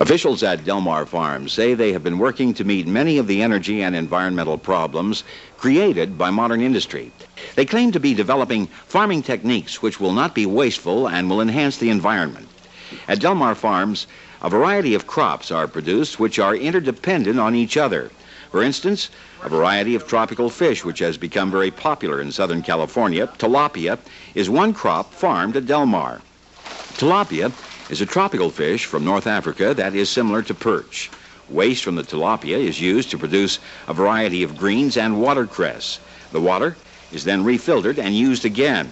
Officials at Mar Farms say they have been working to meet many of the energy and environmental problems created by modern industry. They claim to be developing farming techniques which will not be wasteful and will enhance the environment. At Mar Farms, a variety of crops are produced which are interdependent on each other. For instance, a variety of tropical fish which has become very popular in Southern California, tilapia, is one crop farmed at Del Mar. Tilapia is a tropical fish from North Africa that is similar to perch. Waste from the tilapia is used to produce a variety of greens and watercress. The water is then refiltered and used again.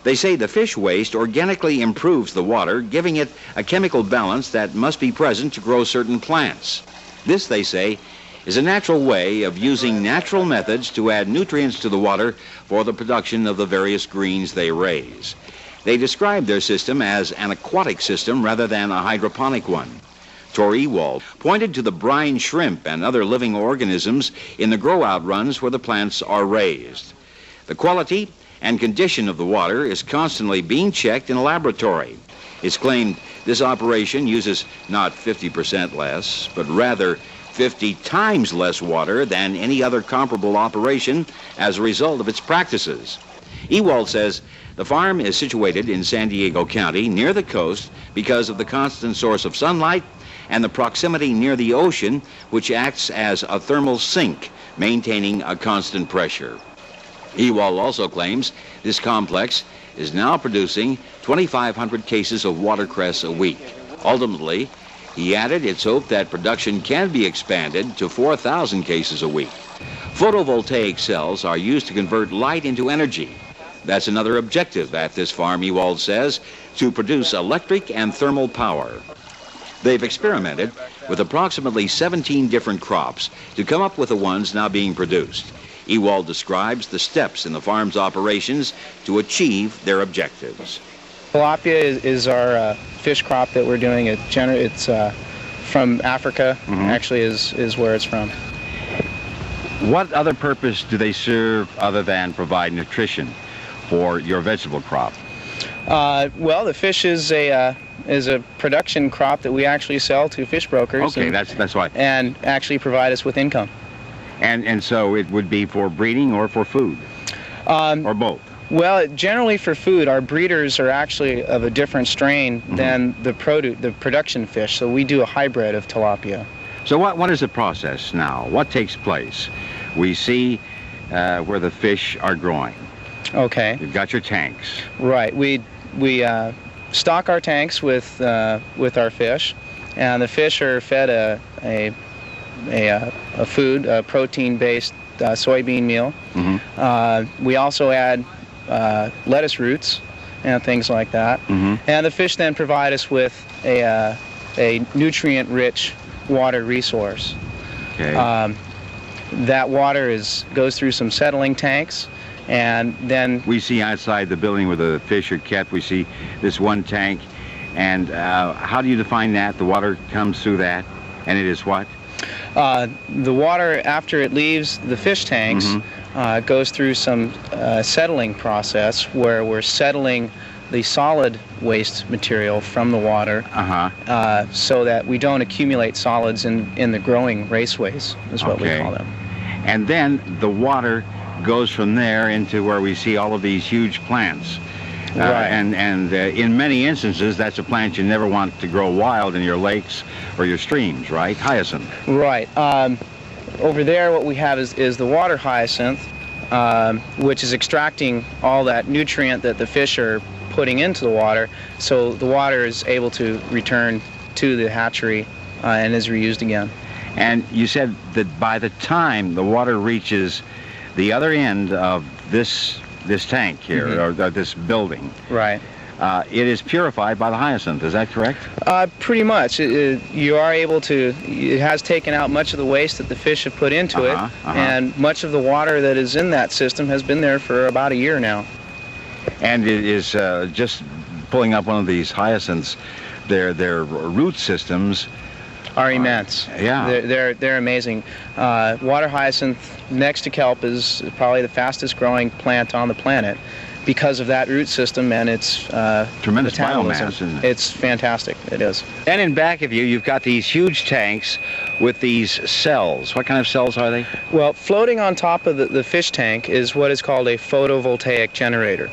They say the fish waste organically improves the water, giving it a chemical balance that must be present to grow certain plants. This, they say, is a natural way of using natural methods to add nutrients to the water for the production of the various greens they raise. They describe their system as an aquatic system rather than a hydroponic one. Tor Ewald pointed to the brine shrimp and other living organisms in the grow-out runs where the plants are raised. The quality and condition of the water is constantly being checked in a laboratory. It's claimed this operation uses not 50% less, but rather 50 times less water than any other comparable operation as a result of its practices. Ewald says the farm is situated in San Diego County near the coast because of the constant source of sunlight and the proximity near the ocean, which acts as a thermal sink, maintaining a constant pressure. Ewald also claims this complex is now producing 2,500 cases of watercress a week. Ultimately, he added it's hoped that production can be expanded to 4,000 cases a week. Photovoltaic cells are used to convert light into energy. That's another objective at this farm, Ewald says, to produce electric and thermal power. They've experimented with approximately 17 different crops to come up with the ones now being produced. Ewald describes the steps in the farm's operations to achieve their objectives. Tilapia is our fish crop that we're doing. It's from Africa, actually is where it's from. What other purpose do they serve other than provide nutrition for your vegetable crop? Well, the fish is a production crop that we actually sell to fish brokers. Okay, that's why. And actually provide us with income. And so it would be for breeding or for food? Or both? Well, generally for food. Our breeders are actually of a different strain than the production fish, so we do a hybrid of tilapia. So what is the process now? What takes place? We see where the fish are growing. Okay. You've got your tanks. Right. We stock our tanks with our fish, and the fish are fed a food, a protein-based soybean meal. We also add lettuce roots and things like that. And the fish then provide us with a nutrient-rich water resource. Okay. That water goes through some settling tanks, and then we see outside the building where the fish are kept, we see this one tank. And how do you define that? The water comes through that, and it is what? The water, after it leaves the fish tanks, goes through some settling process where we're settling the solid waste material from the water so that we don't accumulate solids in the growing raceways, is what we call them. And then the water goes from there into where we see all of these huge plants. Right. And in many instances, that's a plant you never want to grow wild in your lakes or your streams, right? Hyacinth. Right. Over there, what we have is the water hyacinth, which is extracting all that nutrient that the fish are putting into the water, so the water is able to return to the hatchery and is reused again. And you said that by the time the water reaches the other end of this tank here, or this building, right, it is purified by the hyacinth. Is that correct? Pretty much. You are able to. It has taken out much of the waste that the fish have put into it, and much of the water that is in that system has been there for about a year now. And it is just pulling up one of these hyacinths. Their root systems are immense. Yeah, they're amazing. Water hyacinth next to kelp is probably the fastest growing plant on the planet, because of that root system and its tremendous metabolism. biomass, isn't it? It's fantastic. It is. And in back of you, you've got these huge tanks with these cells. What kind of cells are they? Well, floating on top of the fish tank is what is called a photovoltaic generator.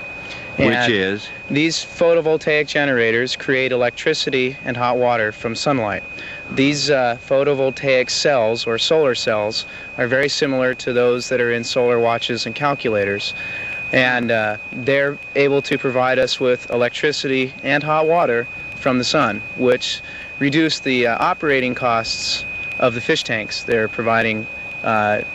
Which is? These photovoltaic generators create electricity and hot water from sunlight. These photovoltaic cells, or solar cells, are very similar to those that are in solar watches and calculators. And they're able to provide us with electricity and hot water from the sun, which reduce the operating costs of the fish tanks. They're providing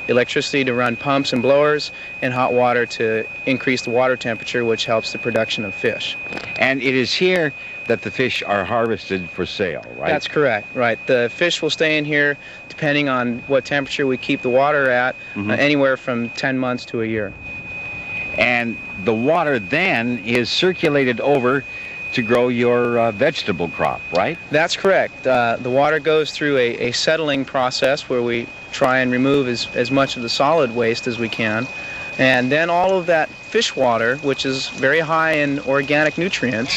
electricity to run pumps and blowers, and hot water to increase the water temperature, which helps the production of fish. And it is here that the fish are harvested for sale, right? That's correct, right. The fish will stay in here, depending on what temperature we keep the water at, anywhere from 10 months to a year. And the water then is circulated over to grow your vegetable crop, right? That's correct. The water goes through a settling process where we try and remove as much of the solid waste as we can. And then all of that fish water, which is very high in organic nutrients,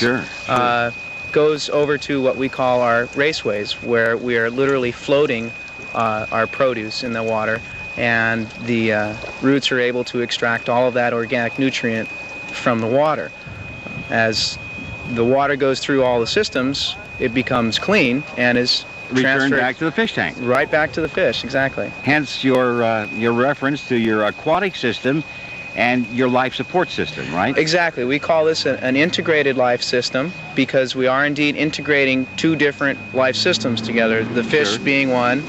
goes over to what we call our raceways, where we are literally floating our produce in the water, and the roots are able to extract all of that organic nutrient from the water. As the water goes through all the systems, it becomes clean and is returned back to the fish tank. Right back to the fish, exactly. Hence your reference to your aquatic system and your life support system, right? Exactly. We call this an integrated life system because we are indeed integrating two different life systems together, the fish being one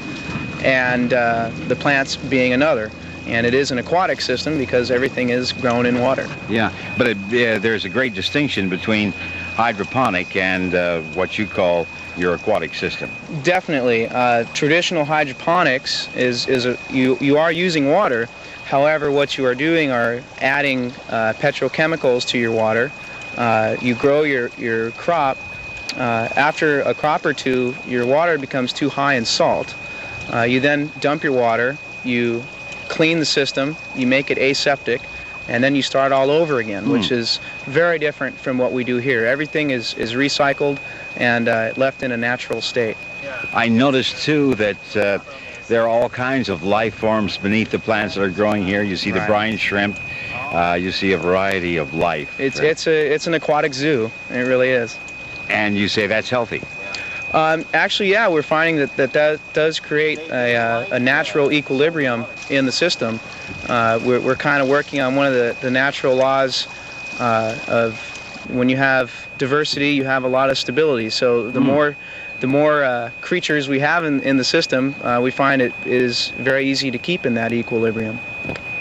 and the plants being another. And it is an aquatic system because everything is grown in water. Yeah, but there's a great distinction between hydroponic and what you call your aquatic system. Definitely. Traditional hydroponics you are using water. However, what you are doing are adding petrochemicals to your water. You grow your crop. After a crop or two, your water becomes too high in salt. You then dump your water, you clean the system, you make it aseptic, and then you start all over again, which is very different from what we do here. Everything is recycled and left in a natural state. I noticed too that there are all kinds of life forms beneath the plants that are growing here. You see the brine shrimp, you see a variety of life. It's an aquatic zoo, it really is. And you say that's healthy? Actually, yeah, we're finding that does create a natural equilibrium in the system. We're kind of working on one of the natural laws of when you have diversity, you have a lot of stability. So the more creatures we have in the system, we find it is very easy to keep in that equilibrium.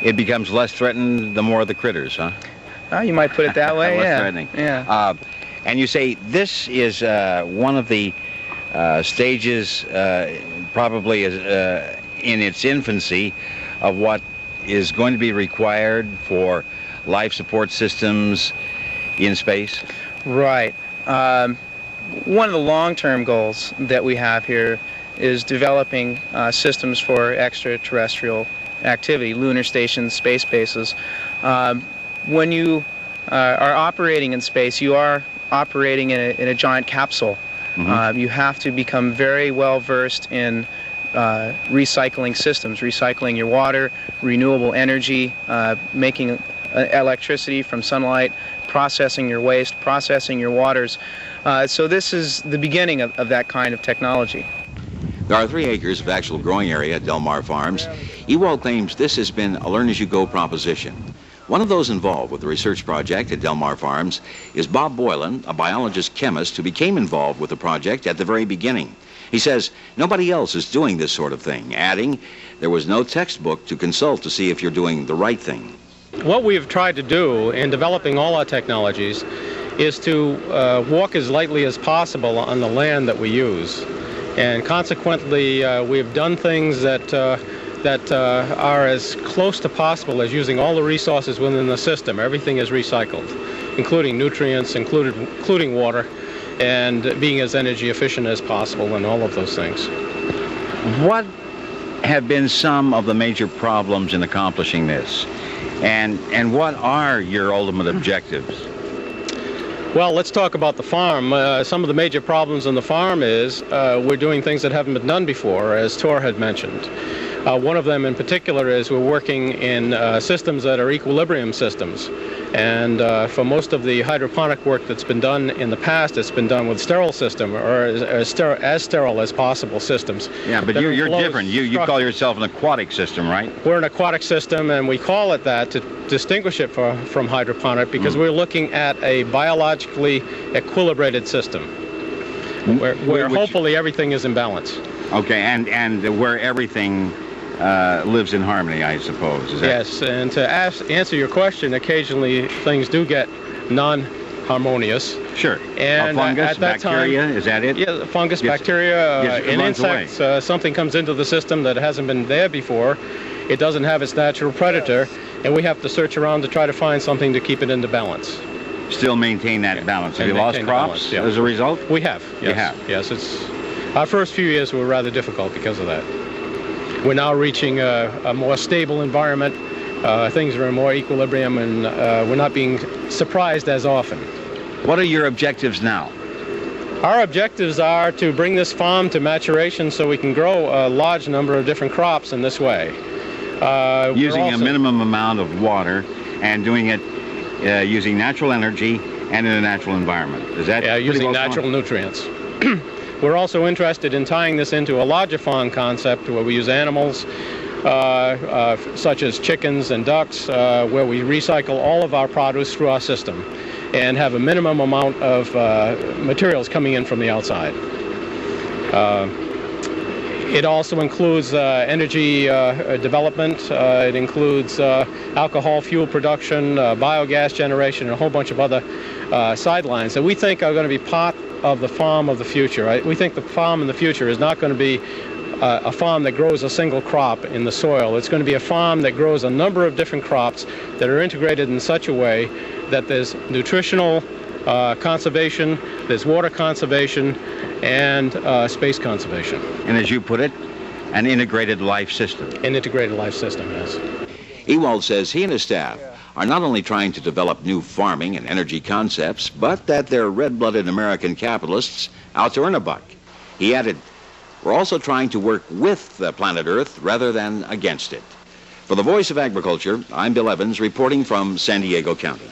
It becomes less threatened the more the critters, huh? You might put it that way. Less threatening. Yeah. And you say this is one of the stages, probably in its infancy, of what is going to be required for life support systems in space? Right. One of the long-term goals that we have here is developing systems for extraterrestrial activity, lunar stations, space bases. When you are operating in space, you are operating in a giant capsule. You have to become very well versed in recycling systems, recycling your water, renewable energy, making electricity from sunlight, processing your waste, processing your waters. So this is the beginning of that kind of technology. There are 3 acres of actual growing area at Del Mar Farms. Ewald claims this has been a learn-as-you-go proposition. One of those involved with the research project at Del Mar Farms is Bob Boylan, a biologist-chemist who became involved with the project at the very beginning. He says nobody else is doing this sort of thing, adding there was no textbook to consult to see if you're doing the right thing. What we've tried to do in developing all our technologies is to walk as lightly as possible on the land that we use. And consequently, we've done things that are as close to possible as using all the resources within the system. Everything is recycled, including nutrients, including water, and being as energy efficient as possible and all of those things. What have been some of the major problems in accomplishing this? And what are your ultimate objectives? Well, let's talk about the farm. Some of the major problems on the farm is we're doing things that haven't been done before, as Tor had mentioned. One of them in particular is we're working in systems that are equilibrium systems. And for most of the hydroponic work that's been done in the past, it's been done with sterile system, or as sterile as possible systems. Yeah, but you're different. You call yourself an aquatic system, right? We're an aquatic system, and we call it that to distinguish it from hydroponic, because we're looking at a biologically equilibrated system, where hopefully everything is in balance. Okay, and where everything lives in harmony, I suppose. Is that... Yes, and to answer your question, occasionally things do get non-harmonious. Sure. And fungus, at that bacteria, time, is that it? Yeah, fungus, Yes. bacteria, Yes, it and runs insects. Something comes into the system that hasn't been there before. It doesn't have its natural predator, and we have to search around to try to find something to keep it into balance. Still maintain that balance. Have you lost crops balance, as a result? We have. Yes. You have? Yes. Our first few years were rather difficult because of that. We're now reaching a more stable environment. Things are in more equilibrium, and we're not being surprised as often. What are your objectives now? Our objectives are to bring this farm to maturation so we can grow a large number of different crops in this way. Using a minimum amount of water and doing it using natural energy and in a natural environment. Is that using natural nutrients. We're also interested in tying this into a larger farm concept where we use animals such as chickens and ducks, where we recycle all of our produce through our system and have a minimum amount of materials coming in from the outside. It also includes energy development. It includes alcohol fuel production, biogas generation, and a whole bunch of other sidelines that we think are going to be part of the farm of the future. Right? We think the farm in the future is not going to be a farm that grows a single crop in the soil. It's going to be a farm that grows a number of different crops that are integrated in such a way that there's nutritional conservation, there's water conservation, and space conservation. And as you put it, an integrated life system. An integrated life system, yes. Ewald says he and his staff are not only trying to develop new farming and energy concepts, but that they're red-blooded American capitalists out to earn a buck. He added, we're also trying to work with the planet Earth rather than against it. For the Voice of Agriculture, I'm Bill Evans reporting from San Diego County.